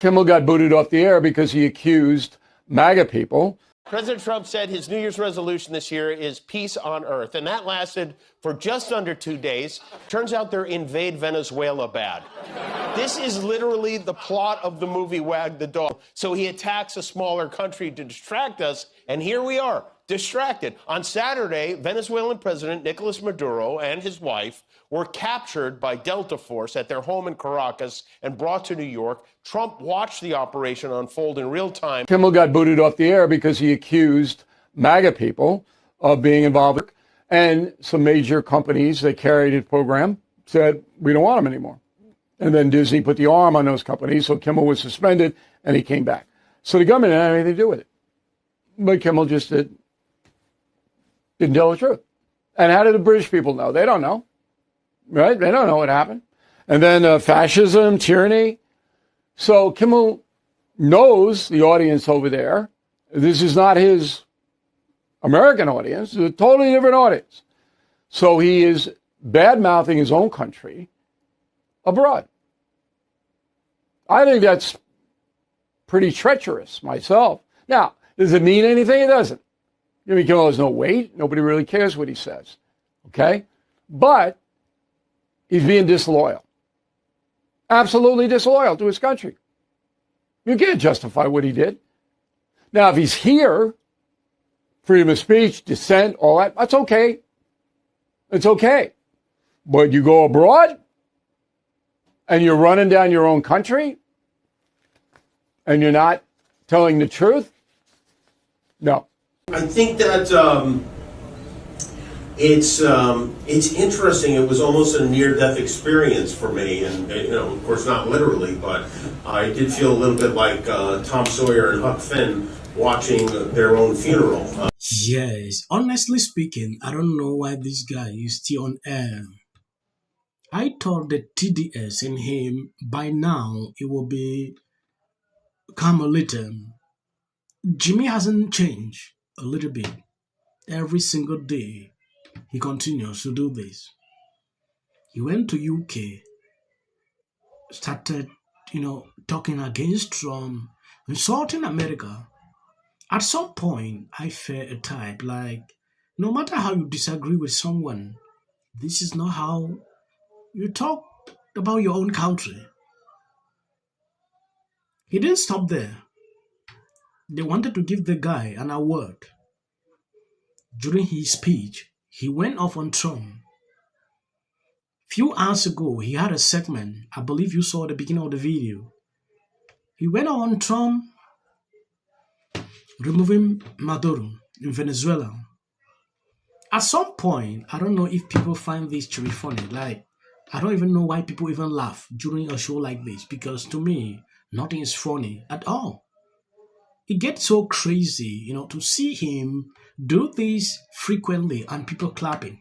Kimmel got booted off the air because he accused MAGA people. President Trump said his New Year's resolution this year is peace on earth, and that lasted for just under 2 days. Turns out they're invade Venezuela bad. This is literally the plot of the movie Wag the Dog. So he attacks a smaller country to distract us, and here we are, distracted. On Saturday, Venezuelan President Nicolas Maduro and his wife were captured by Delta Force at their home in Caracas and brought to New York. Trump watched the operation unfold in real time. Kimmel got booted off the air because he accused MAGA people of being involved. And some major companies that carried his program said, we don't want him anymore. And then Disney put the arm on those companies, so Kimmel was suspended, and he came back. So the government didn't have anything to do with it. But Kimmel just didn't tell the truth. And how did the British people know? They don't know. Right? They don't know what happened. And then fascism, tyranny. So Kimmel knows the audience over there. This is not his American audience. It's a totally different audience. So he is bad-mouthing his own country abroad. I think that's pretty treacherous myself. Now, does it mean anything? It doesn't. Jimmy Kimmel has no weight. Nobody really cares what he says. Okay? But he's being disloyal. Absolutely disloyal to his country. You can't justify what he did. Now, if he's here, freedom of speech, dissent, all that, that's okay. It's okay. But you go abroad and you're running down your own country and you're not telling the truth? No. I think that it's interesting. It was almost a near-death experience for me, and of course not literally, but I did feel a little bit like Tom Sawyer and Huck Finn watching their own funeral. Yes, honestly speaking, I don't know why this guy is still on air. I thought the TDS in him, by now, it will be come a little. Jimmy hasn't changed a little bit. Every single day, he continues to do this. He went to UK, started, talking against Trump, insulting America. At some point, I felt a type like, no matter how you disagree with someone, this is not how you talk about your own country. He didn't stop there. They wanted to give the guy an award. During his speech, he went off on Trump. Few hours ago, he had a segment. I believe you saw at the beginning of the video. He went on Trump removing Maduro in Venezuela. At some point, I don't know if people find this to be funny. Like, I don't even know why people even laugh during a show like this, because to me, nothing is funny at all. It gets so crazy, to see him do this frequently and people clapping.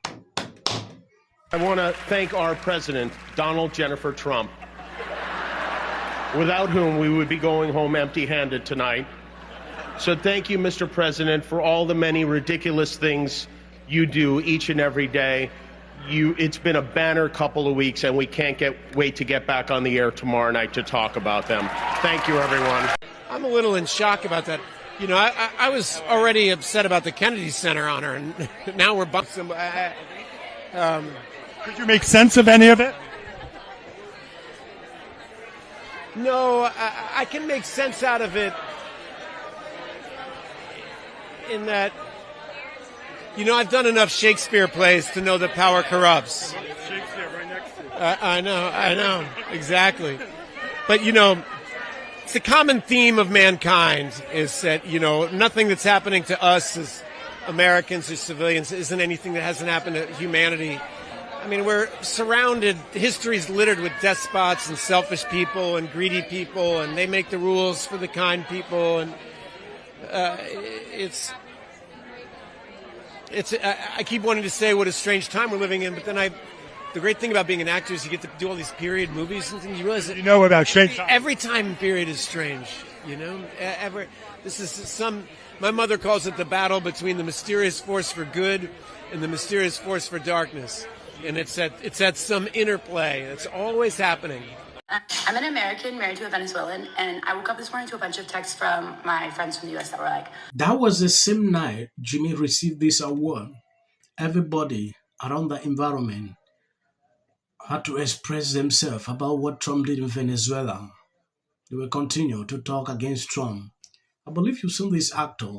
I want to thank our president, Donald Jennifer Trump, without whom we would be going home empty-handed tonight. So thank you, Mr. President, for all the many ridiculous things you do each and every day. It's been a banner couple of weeks, and we can't wait to get back on the air tomorrow night to talk about them. Thank you, everyone. I'm a little in shock about that. I was already upset about the Kennedy Center honor, and now we're bumping. Could you make sense of any of it? No, I can make sense out of it in that, I've done enough Shakespeare plays to know that power corrupts. Shakespeare right next to you. I know, exactly. But, it's the common theme of mankind is that, nothing that's happening to us as Americans or civilians isn't anything that hasn't happened to humanity. I mean, we're surrounded, history's littered with despots and selfish people and greedy people, and they make the rules for the kind people, and I keep wanting to say what a strange time we're living in, but then the great thing about being an actor is you get to do all these period movies and things. You realize that about strange time. Every time period is strange, my mother calls it the battle between the mysterious force for good and the mysterious force for darkness. And it's at some interplay. It's always happening. I'm an American married to a Venezuelan, and I woke up this morning to a bunch of texts from my friends from the US that were like, That was the same night Jimmy received this award. Everybody around the environment had to express themselves about what Trump did in Venezuela. They will continue to talk against Trump. I believe you've seen this actor.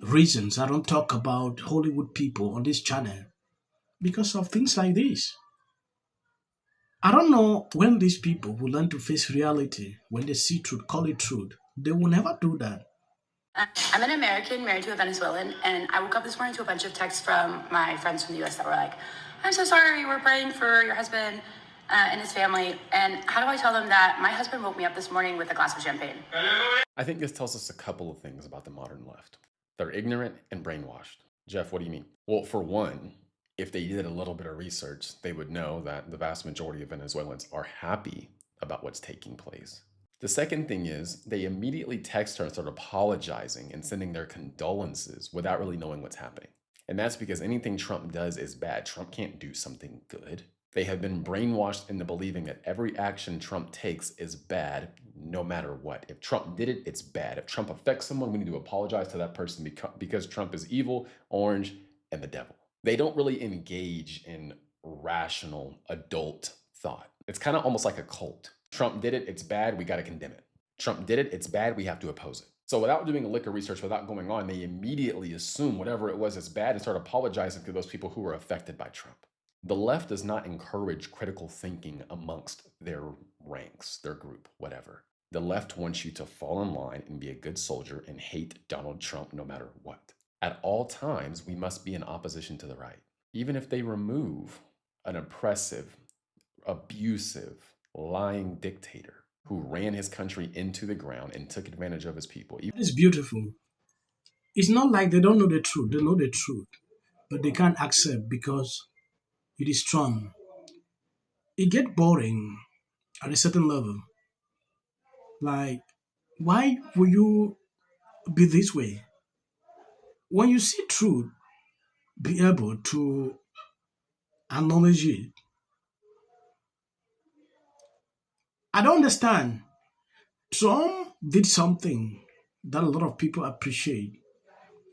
Reasons I don't talk about Hollywood people on this channel because of things like this. I don't know when these people will learn to face reality, when they see truth, call it truth. They will never do that. I'm an American married to a Venezuelan, and I woke up this morning to a bunch of texts from my friends from the US that were like, I'm so sorry, we're praying for your husband and his family. And how do I tell them that my husband woke me up this morning with a glass of champagne? I think this tells us a couple of things about the modern left. They're ignorant and brainwashed. Jeff, what do you mean? Well, for one, if they did a little bit of research, they would know that the vast majority of Venezuelans are happy about what's taking place. The second thing is they immediately text her and start apologizing and sending their condolences without really knowing what's happening. And that's because anything Trump does is bad. Trump can't do something good. They have been brainwashed into believing that every action Trump takes is bad, no matter what. If Trump did it, it's bad. If Trump affects someone, we need to apologize to that person because Trump is evil, orange, and the devil. They don't really engage in rational adult thought. It's kind of almost like a cult. Trump did it, it's bad, we got to condemn it. Trump did it, it's bad, we have to oppose it. So without doing a lick of research, without going on, they immediately assume whatever it was is bad and start apologizing to those people who were affected by Trump. The left does not encourage critical thinking amongst their ranks, their group, whatever. The left wants you to fall in line and be a good soldier and hate Donald Trump no matter what. At all times, we must be in opposition to the right. Even if they remove an oppressive, abusive, lying dictator who ran his country into the ground and took advantage of his people. It's beautiful. It's not like they don't know the truth. They know the truth. But they can't accept because it is Trump. It gets boring at a certain level. Like, why will you be this way? When you see truth, be able to acknowledge it. I don't understand. Trump did something that a lot of people appreciate.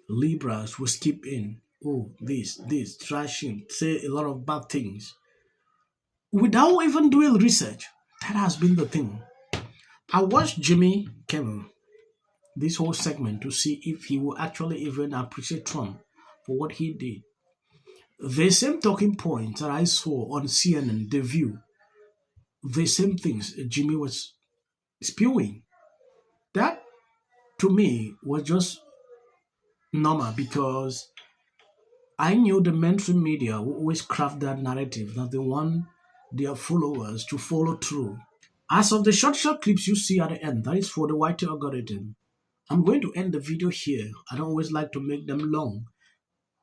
Liberals will skip in. Oh, this, trashing, say a lot of bad things. Without even doing research. That has been the thing. I watched Jimmy Kimmel, this whole segment, to see if he will actually even appreciate Trump for what he did. The same talking points that I saw on CNN, The View, the same things Jimmy was spewing. That, to me, was just normal because I knew the mainstream media will always craft that narrative that they want their followers to follow through. As of the short clips you see at the end, that is for the white algorithm. I'm going to end the video here. I don't always like to make them long.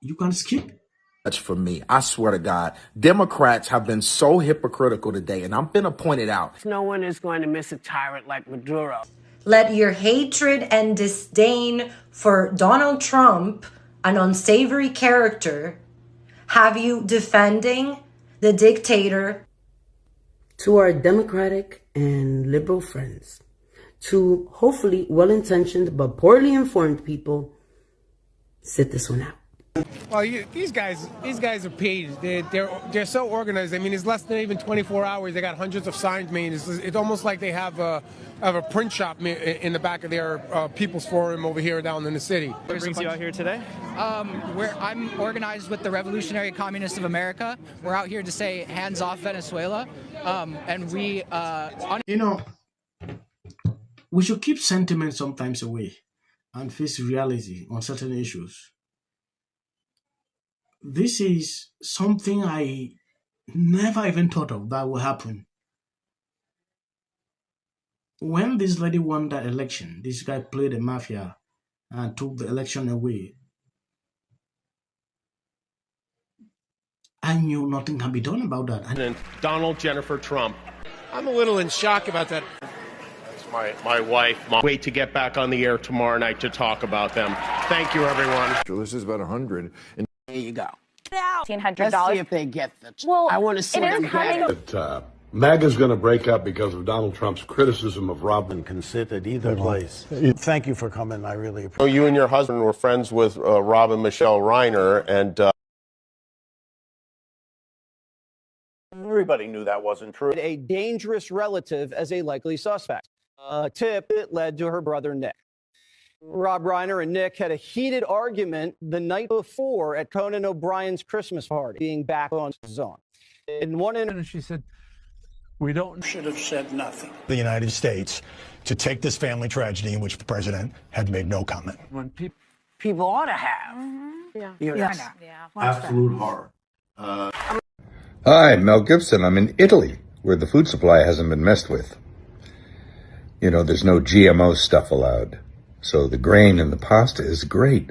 You can skip. That's for me. I swear to God, Democrats have been so hypocritical today, and I'm finna point it out. No one is going to miss a tyrant like Maduro. Let your hatred and disdain for Donald Trump, an unsavory character, have you defending the dictator. To our Democratic and liberal friends, to hopefully well-intentioned but poorly informed people, sit this one out. Well, these guys are paid. They're so organized. I mean, it's less than even 24 hours. They got hundreds of signs made. It's almost like they have a print shop in the back of their People's Forum over here down in the city. What brings you out here today? I'm organized with the Revolutionary Communists of America. We're out here to say hands off Venezuela, and we. We should keep sentiment sometimes away and face reality on certain issues. This is something I never even thought of that will happen. When this lady won that election, this guy played the mafia and took the election away. I knew nothing can be done about that. And Donald Jennifer Trump. I'm a little in shock about that. That's my wife. Wait to get back on the air tomorrow night to talk about them. Thank you, everyone. This is about 100. There you go. $1,500. Let's see if they get the. Well, I want to see them get it. But MAGA's going to break up because of Donald Trump's criticism of Robin. Can sit at either place. Thank you for coming. I really appreciate it. So you and your husband were friends with Rob and Michelle Reiner, and Everybody knew that wasn't true. A dangerous relative as a likely suspect. A tip that led to her brother Nick. Rob Reiner and Nick had a heated argument the night before at Conan O'Brien's Christmas party, being back on his own. In one instance, she said, We should have said nothing. The United States to take this family tragedy in which the president had made no comment. When people ought to have. Yes. Absolute horror. Hi, Mel Gibson. I'm in Italy, where the food supply hasn't been messed with. You know, there's no GMO stuff allowed. So the grain in the pasta is great.